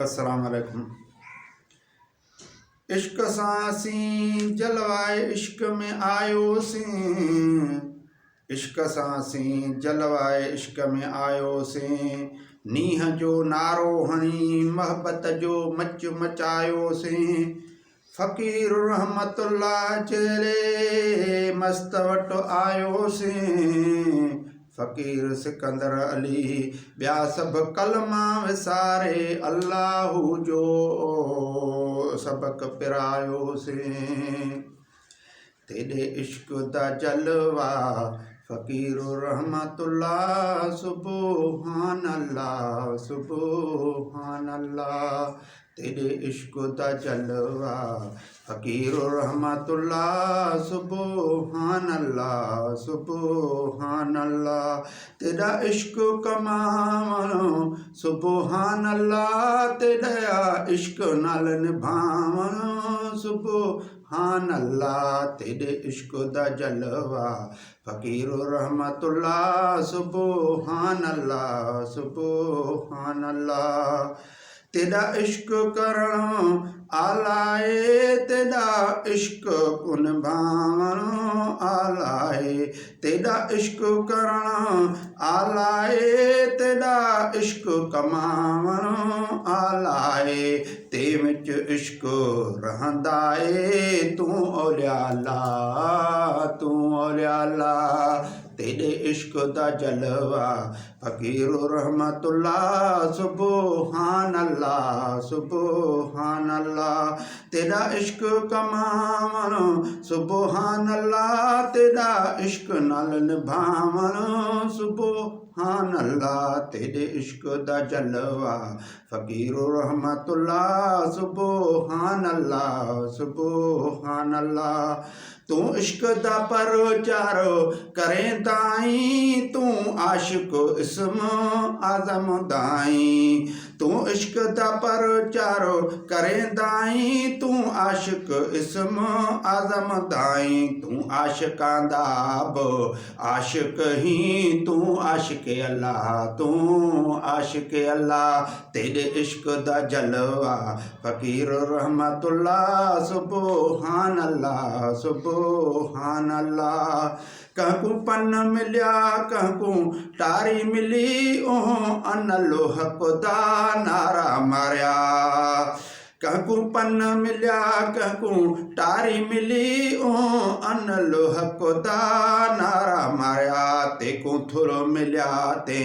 अस्सलाम वालेकुम। इश्क सांसी जलवाए इश्क में आयो से, इश्क सांसी जलवाए इश्क में आयो से, नीह जो नारो हणी मोहब्बत जो मच मचायो से, फ़कीर रहमतुल्लाह चेले मस्त वट आयो से, फ़कीर सिकंदर अली ॿिया सभु कलमा विसारे अल्लाहू जो सबक पिरायो से, तेरे इश्क दा जलवा फ़कीर रहमतुल्लाह सुबहान अल्लाह सुबहान अल्लाह, तेरे इश्क दा जलवा फ़कीर रहमतुल्लाह सुबहान अल्लाह सुबहान अल्लाह, तेरा इश्क कमावणो सुबहान अल्लाह, तेरा इश्क नाल निभावणो सुबहान अल्लाह, तेरे इश्क दा जलवा फ़कीर रहमतुल्लाह सुबहान अल्लाह सुबहान अल्लाह, तेरा इश्क करणो आलाए, तेरा इश्क कुन भावणो आलाए, तेरा इश्क करणो आलाए, तेरा इश्क कमावणो आलाए, ते विच इश्क रहंदाए तू औलिया अल्लाह तू औलिया अल्लाह, तेरे इश्क दा जलवा फ़कीर रहमतुल्लाह सुबहान अल्लाह सुबहान अल्लाह, तेरा इश्क कमावणो सुबहान अल्लाह, तेरा इश्क नाल निभावणो सुबहान अल्लाह, तेरे इश्क दा जलवा फ़कीर रहमतुल्लाह सुबहान अल्लाह सुबहान अल्लाह, तू इश्क दा प्रचारो करें ताईं तू आशिक इस्म आज़म दाईं, तू इश्क दा प्रचारो करें दाईं तू आशिक इस्म आज़म दाईं, तू आशिकां दा बि आशिक ही तू आशिक अल्लाह तू आशिक अल्लाह, तेरे इश्क दा जलवा फ़कीर रहमतुल्लाह सुबहान अल्लाह सुबहान अल्लाह, कहकू पन मिलिया कहकू टारी मिली ओह अनलो हक़ दा नारा मारिया, कहकू पन मिलिया कहकू टारी मिली ओह अनलो हक़ दा नारा मारिया, तेकू थुरो मिलिया ते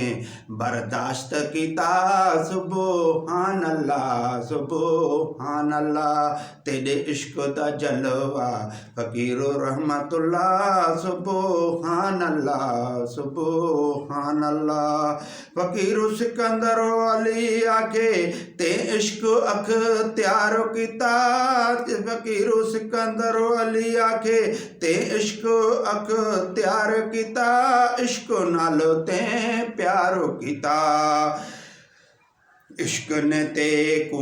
बर्दाश्त कीता सुबहान अल्लाह सुबहान अल्लाह, तेरे इश्क दा जलवा फ़कीर रहमतुल्लाह सुबहान अल्लाह सुबहान अल्लाह, फ़कीर सिकंदर अली आखे ते इश्क अख्तियार कीता, फ़कीर सिकंदर अली आखे ते इश्क अख्तियार कीता, इश्क नाल ते प्यार कीता, इश्क ने ते को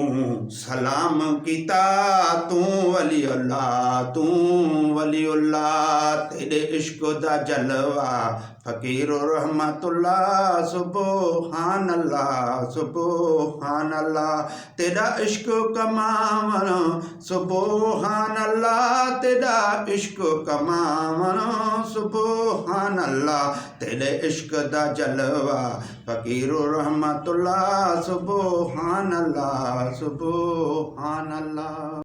सलाम कीता, तू वली अल्लाह तू वली अल्लाह, तेरे इश्क दा जलवा फ़कीर रहमतुल्लाह सुबहान अल्लाह सुबहान अल्लाह, तेरा इश्क कमावणो सुबहान अल्लाह, तेरा इश्क कमावणो सुबहान अल्लाह, तेरे इश्क दा जलवा फ़कीर रहमतुल्लाह सुबहान अल्लाह सुबहान अल्लाह।